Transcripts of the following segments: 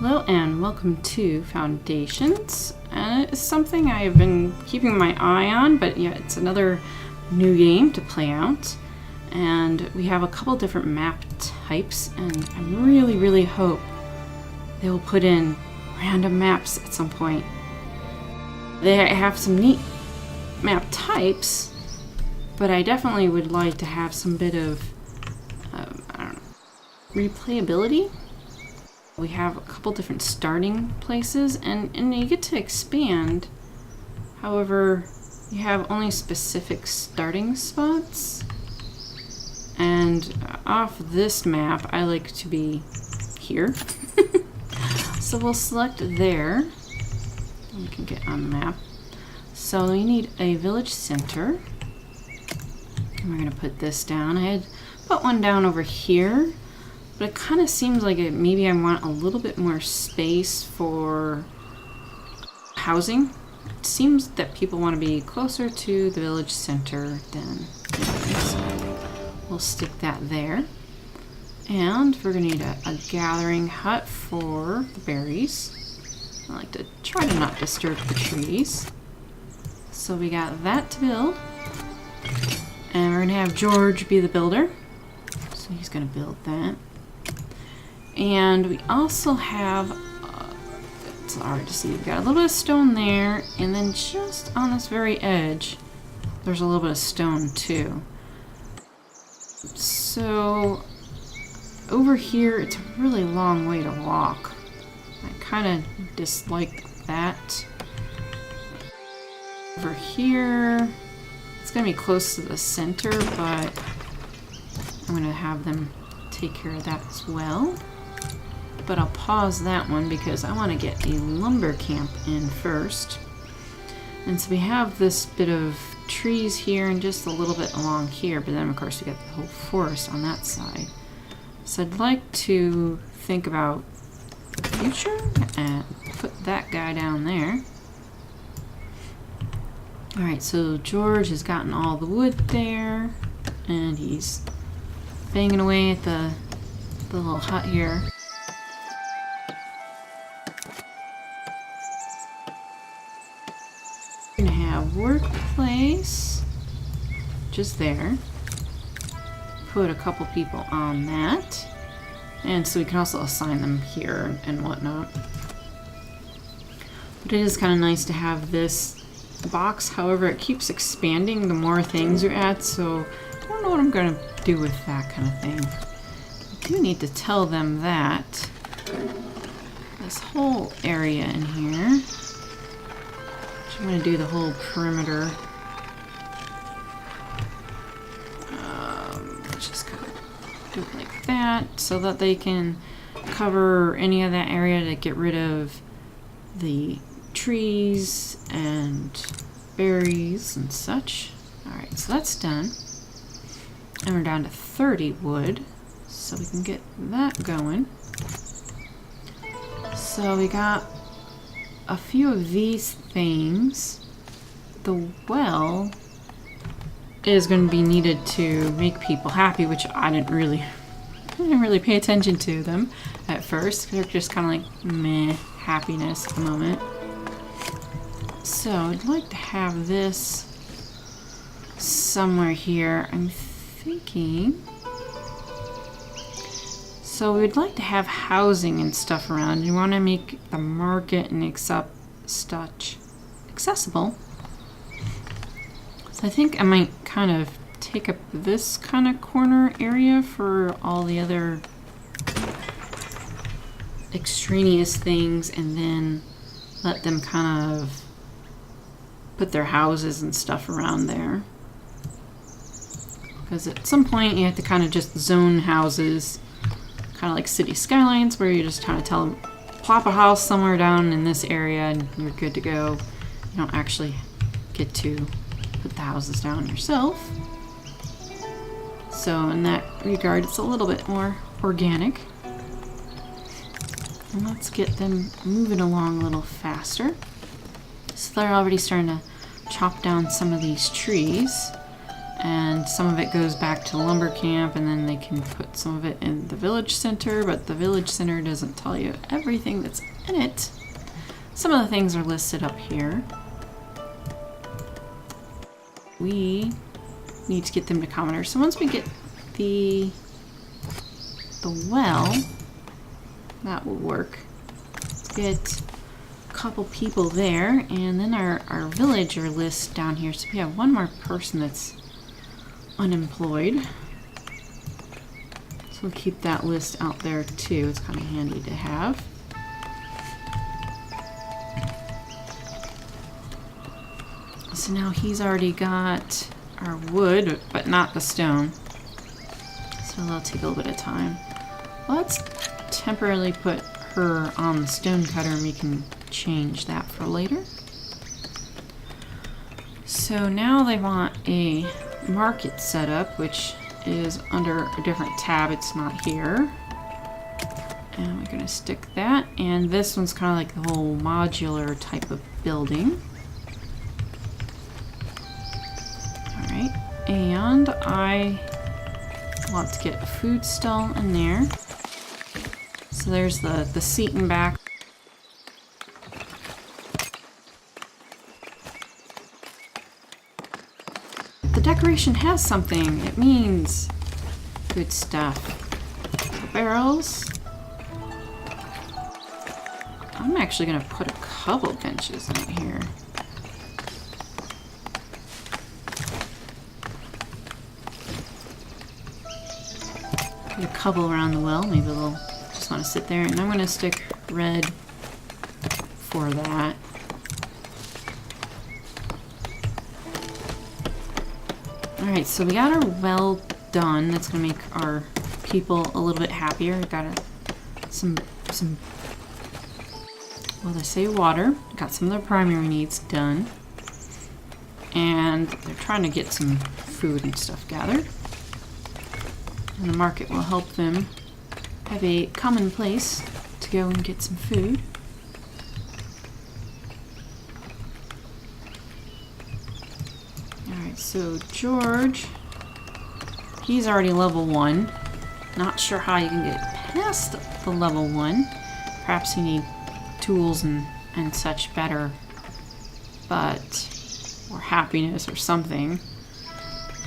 Hello and welcome to Foundations. It's something I have been keeping my eye on, but yeah, it's another new game to play out. And we have a couple different map types, and I really hope they will put in random maps at some point. They have some neat map types, but I definitely would like to have some bit of, I don't know, replayability. We have a couple different starting places, and you get to expand. However, you have only specific starting spots. And off this map, I like to be here. So we'll select there. We can get on the map. So we need a village center. And we're going to put this down. I had put one down over here. But it kind of seems like maybe I want a little bit more space for housing. It seems that people want to be closer to the village center than so we'll stick that there. And we're going to need a gathering hut for the berries. I like to try to not disturb the trees. So we got that to build. And we're going to have George be the builder. So he's going to build that. And we also have, it's hard to see, we've got a little bit of stone there, and then just on this very edge, there's a little bit of stone too. So, over here, it's a really long way to walk. I kind of dislike that. Over here, it's going to be close to the center, but I'm going to have them take care of that as well. But I'll pause that one because I want to get a lumber camp in first. And so we have this bit of trees here and just a little bit along here, but then of course we got the whole forest on that side. So I'd like to think about the future and put that guy down there. Alright, so George has gotten all the wood there and he's banging away at the little hut here. Gonna have workplace just there. Put a couple people on that, and so we can also assign them here and whatnot. But it is kind of nice to have this box. However, it keeps expanding the more things you add, so I don't know what I'm gonna do with that kind of thing. I do need to tell them that this whole area in here, I'm going to do the whole perimeter. Just kind of do it like that so that they can cover any of that area to get rid of the trees and berries and such. Alright, so that's done. And we're down to 30 wood, so we can get that going. So we got a few of these things. The well is going to be needed to make people happy, which I didn't really pay attention to them at first. They're just kind of like meh happiness at the moment. So I'd like to have this somewhere here. I'm thinking. So we'd like to have housing and stuff around. You want to make the market and such accessible. So I think I might kind of take up this kind of corner area for all the other extraneous things, and then let them kind of put their houses and stuff around there. Because at some point you have to kind of just zone houses. Kind of like City Skylines, where you just kind of tell them, plop a house somewhere down in this area and you're good to go. You don't actually get to put the houses down yourself. So in that regard, it's a little bit more organic. And let's get them moving along a little faster. So they're already starting to chop down some of these trees. And some of it goes back to lumber camp, and then they can put some of it in the village center, but the village center doesn't tell you everything that's in it. Some of the things are listed up here. We need to get them to commoners. So once we get the well, that will work. Let's get a couple people there, and then our villager list down here. So we have one more person that's unemployed. So we'll keep that list out there too. It's kind of handy to have. So now he's already got our wood, but not the stone. So that'll take a little bit of time. Let's temporarily put her on the stone cutter, and we can change that for later. So now they want a market setup, which is under a different tab. It's not here. And we're going to stick that. And this one's kind of like the whole modular type of building. Alright. And I want to get a food stall in there. So there's the seat and back. The decoration has something. It means good stuff. Barrels. I'm actually going to put a couple benches in here. Put a couple around the well. Maybe they'll just want to sit there. And I'm going to stick red for that. Alright, so we got our well done. That's going to make our people a little bit happier. Got some well, they say water. Got some of their primary needs done. And they're trying to get some food and stuff gathered. And the market will help them have a common place to go and get some food. Alright, so George, he's already level 1. Not sure how you can get past the level 1. Perhaps you need tools and such better, or happiness or something.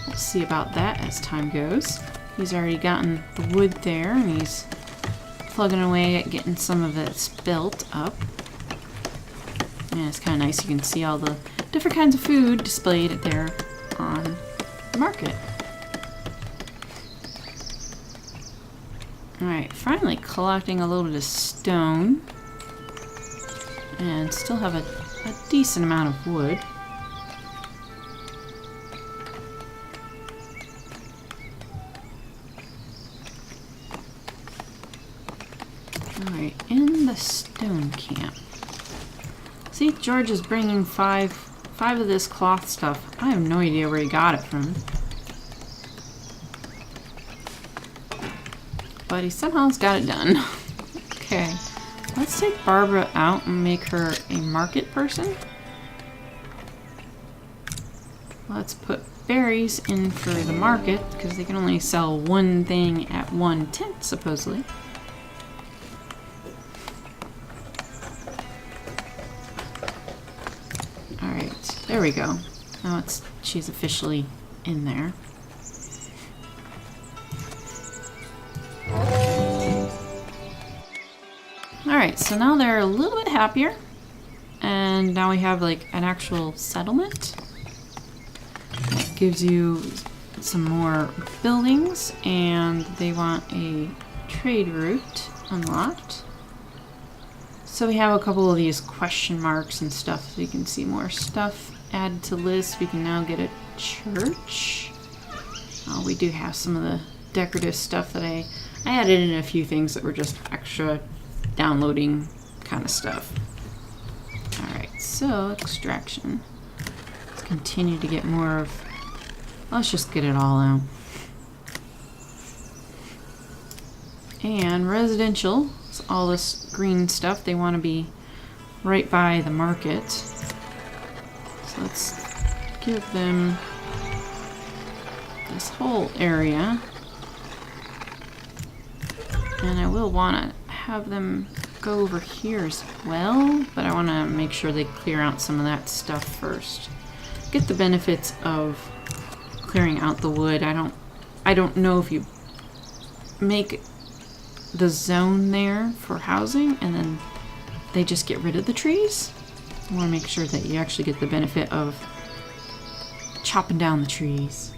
We'll see about that as time goes. He's already gotten the wood there, and he's plugging away at getting some of it built up. And it's kind of nice. You can see all the different kinds of food displayed there on the market. Alright, finally collecting a little bit of stone. And still have a decent amount of wood. Alright, in the stone camp. See, George is bringing five of this cloth stuff. I have no idea where he got it from. But he somehow's got it done. Okay. Let's take Barbara out and make her a market person. Let's put berries in for the market, because they can only sell one thing at one tent, supposedly. Alright, there we go. Now she's officially in there. Alright, so now they're a little bit happier, and now we have like an actual settlement. That gives you some more buildings, and they want a trade route unlocked. So we have a couple of these question marks and stuff, so you can see more stuff added to list. We can now get a church. We do have some of the decorative stuff that I added in a few things that were just extra downloading kind of stuff. Alright, so extraction. Let's continue to get more of... Let's just get it all out. And residential, so all this green stuff, they want to be right by the market. So let's give them this whole area. And I will want to have them go over here as well, but I want to make sure they clear out some of that stuff first. Get the benefits of clearing out the wood. I don't know if you make the zone there for housing and then they just get rid of the trees. I want to make sure that you actually get the benefit of chopping down the trees.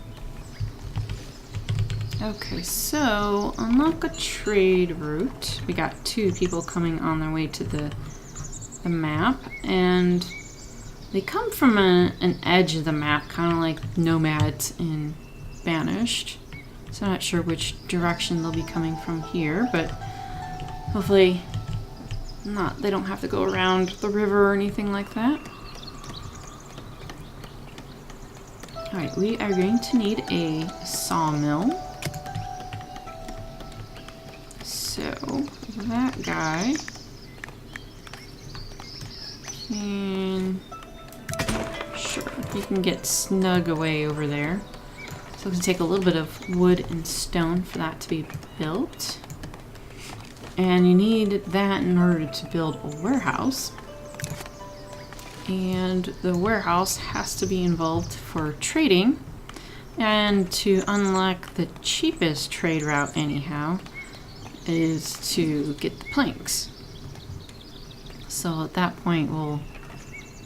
Okay, so unlock a trade route. We got 2 people coming on their way to the map, and they come from an edge of the map, kind of like nomads in Banished. So I'm not sure which direction they'll be coming from here, but hopefully they don't have to go around the river or anything like that. Alright, we are going to need a sawmill. So, that guy can... Sure, he can get snug away over there. So it's going to take a little bit of wood and stone for that to be built. And you need that in order to build a warehouse. And the warehouse has to be involved for trading. And to unlock the cheapest trade route anyhow is to get the planks. So at that point we'll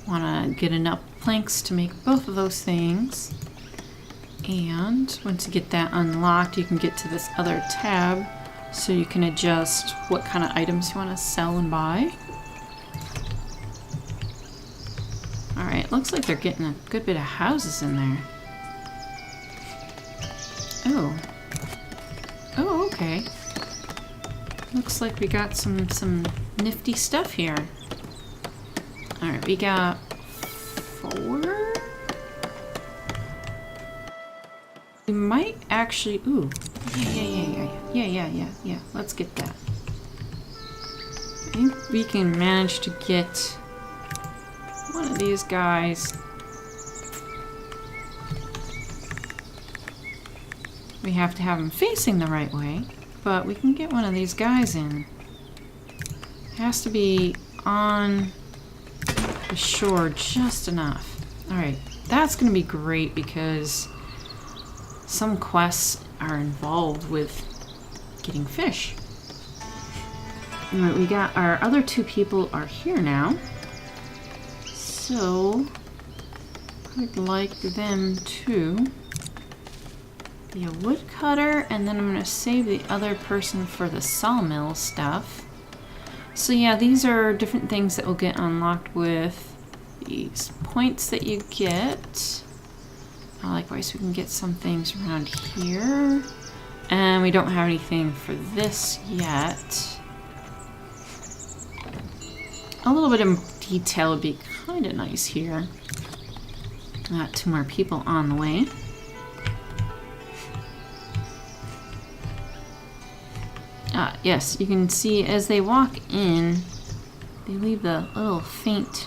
want to get enough planks to make both of those things. And once you get that unlocked, you can get to this other tab so you can adjust what kind of items you want to sell and buy. Alright, looks like they're getting a good bit of houses in there. Oh. Oh, okay. Looks like we got some nifty stuff here. Alright, we got 4? We might actually... Ooh. Yeah. Let's get that. I think we can manage to get one of these guys. We have to have them facing the right way, but we can get one of these guys in. It has to be on the shore just enough. Alright, that's going to be great because some quests are involved with getting fish. Alright, we got our other 2 people are here now. So I'd like them to be a woodcutter, and then I'm going to save the other person for the sawmill stuff. So yeah, these are different things that will get unlocked with these points that you get. Likewise, we can get some things around here. And we don't have anything for this yet. A little bit of detail would be kind of nice here. Got 2 more people on the way. Yes, you can see as they walk in, they leave the little faint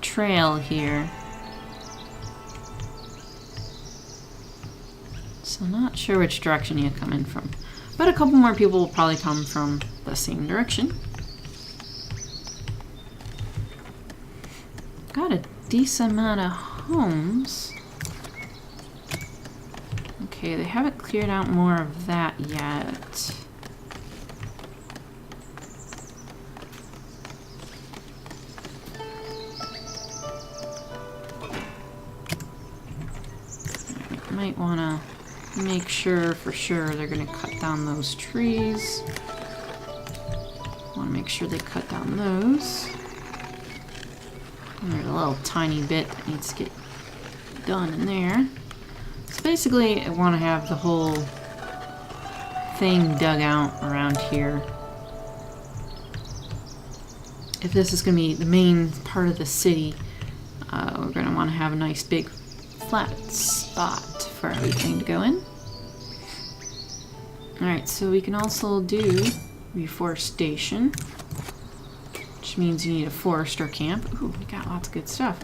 trail here. So not sure which direction you come in from. But a couple more people will probably come from the same direction. Got a decent amount of homes. Okay, they haven't cleared out more of that yet. Might want to make sure for sure they're going to cut down those trees. Want to make sure they cut down those. And there's a little tiny bit that needs to get done in there. So basically I want to have the whole thing dug out around here. If this is going to be the main part of the city, we're going to want to have a nice big flat spot for everything to go in. Alright, so we can also do reforestation, which means you need a forester camp. Ooh, we got lots of good stuff.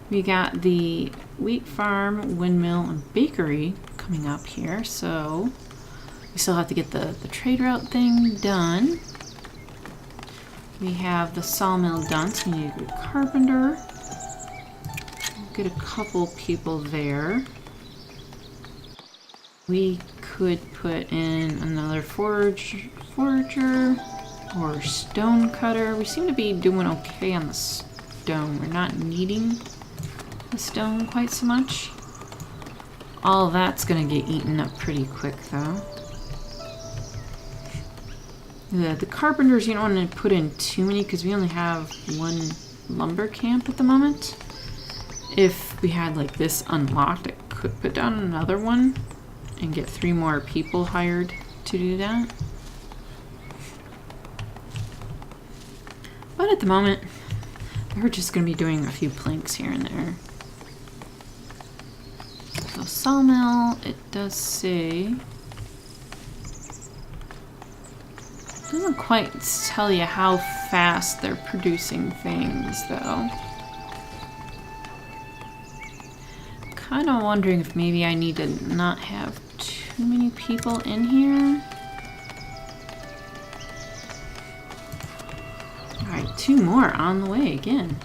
We got the wheat farm, windmill, and bakery coming up here, so we still have to get the trade route thing done. We have the sawmill done, so we need a good carpenter. Get a couple people there. We could put in another forager or stone cutter. We seem to be doing okay on the stone. We're not needing the stone quite so much. All that's gonna get eaten up pretty quick though. The carpenters, you don't want to put in too many because we only have one lumber camp at the moment. If we had like this unlocked, I could put down another one and get 3 more people hired to do that. But at the moment, we're just going to be doing a few planks here and there. So sawmill, it does say... doesn't quite tell you how fast they're producing things though. Kind of wondering if maybe I need to not have too many people in here. Alright, 2 more on the way again.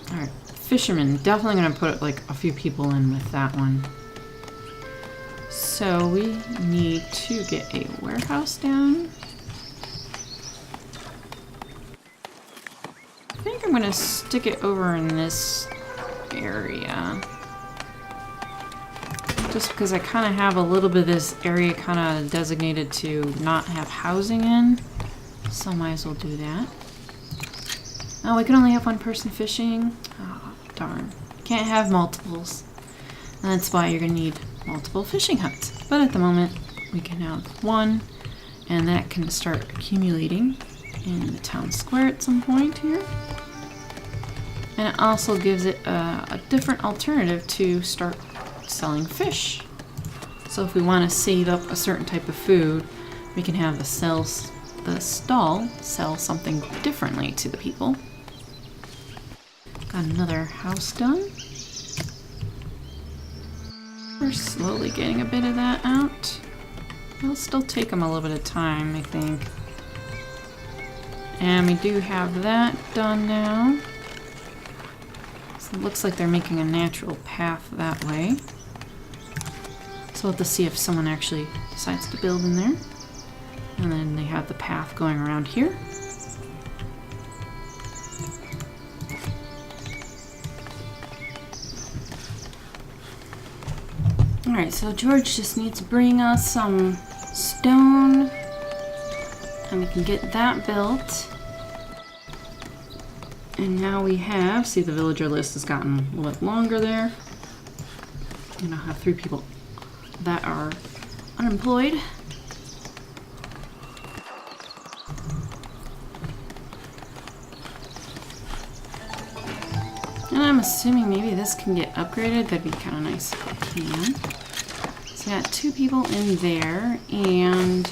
Alright, fishermen. Definitely going to put like a few people in with that one. So we need to get a warehouse down. I think I'm going to stick it over in this area. Just because I kind of have a little bit of this area kind of designated to not have housing in. So might as well do that. Oh, we can only have 1 person fishing. Oh, darn. Can't have multiples. And that's why you're going to need multiple fishing huts. But at the moment, we can have 1. And that can start accumulating in the town square at some point here. And it also gives it a different alternative to start selling fish. So if we want to save up a certain type of food, we can have the stall sell something differently to the people. Got another house done. We're slowly getting a bit of that out. It'll still take them a little bit of time, I think. And we do have that done now. So it looks like they're making a natural path that way. So we'll have to see if someone actually decides to build in there. And then they have the path going around here. Alright, so George just needs to bring us some stone. And we can get that built. And now we have, see the villager list has gotten a little bit longer there. And I'll have 3 people that are unemployed. And I'm assuming maybe this can get upgraded. That'd be kind of nice if it can. So I got 2 people in there, and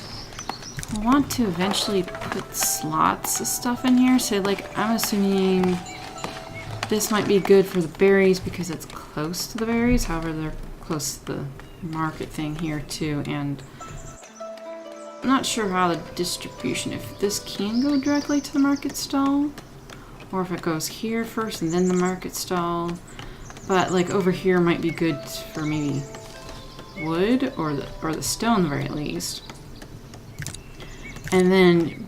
I want to eventually put slots of stuff in here. So like I'm assuming this might be good for the berries because it's close to the berries. However, they're close to the market thing here too, and I'm not sure how the distribution, if this can go directly to the market stall or if it goes here first and then the market stall. But like over here might be good for maybe wood or the stone at the very least. And then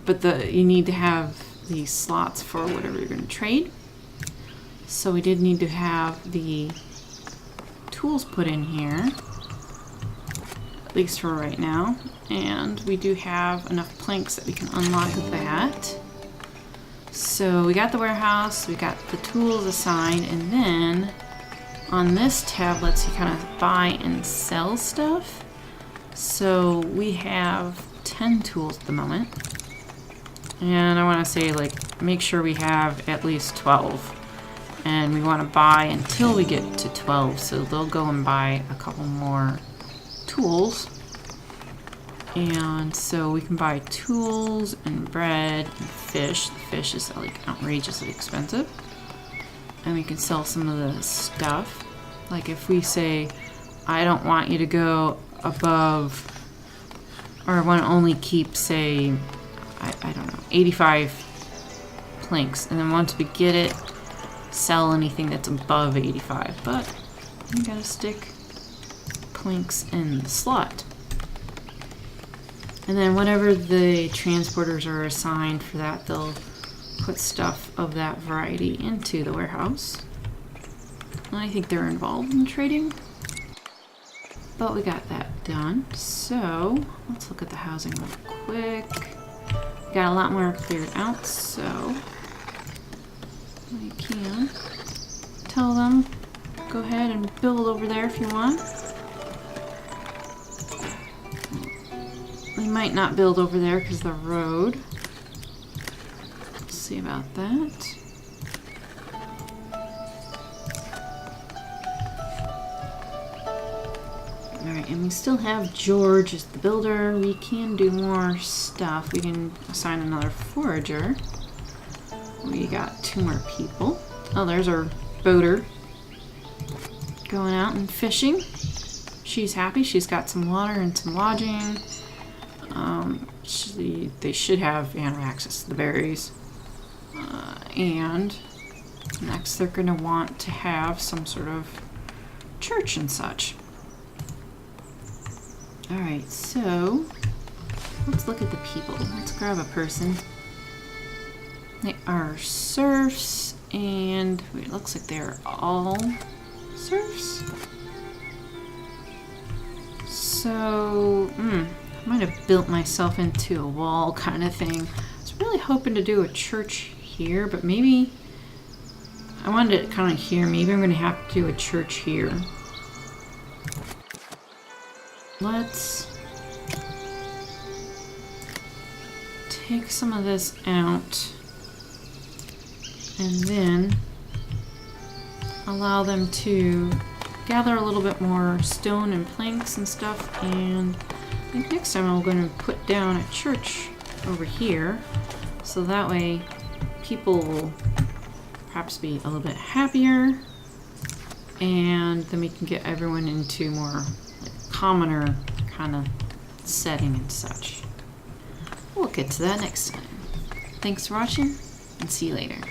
you need to have these slots for whatever you're going to trade. So we did need to have the tools put in here, at least for right now. And we do have enough planks that we can unlock that. So we got the warehouse, we got the tools assigned, and then on this tab lets you kind of buy and sell stuff. So we have 10 tools at the moment. And I want to say like make sure we have at least 12. And we want to buy until we get to 12, so they'll go and buy a couple more tools. And so we can buy tools and bread and fish. The fish is like outrageously expensive. And we can sell some of the stuff. Like if we say I don't want you to go above, or I want to only keep, say, I don't know, 85 planks. And then once we get it, sell anything that's above 85. But you gotta stick planks in the slot. And then whatever the transporters are assigned for that, they'll put stuff of that variety into the warehouse. And I think they're involved in trading. But we got that done. So let's look at the housing real quick. Got a lot more cleared out, so we can tell them, go ahead and build over there if you want. We might not build over there because of the road. Let's see about that. Alright, and we still have George as the builder. We can do more stuff. We can assign another forager. We got 2 more people. Oh, there's our boater going out and fishing. She's happy. She's got some water and some lodging. They should have access to the berries. And next they're going to want to have some sort of church and such. Alright, so let's look at the people. Let's grab a person. They are serfs, and it looks like they're all serfs. So, I might have built myself into a wall kind of thing. I was really hoping to do a church here, but maybe I wanted it kind of here. Maybe I'm going to have to do a church here. Let's take some of this out and then allow them to gather a little bit more stone and planks and stuff. And I think next time I'm going to put down a church over here, so that way people will perhaps be a little bit happier, and then we can get everyone into more commoner kind of setting and such. We'll get to that next time. Thanks for watching, and see you later.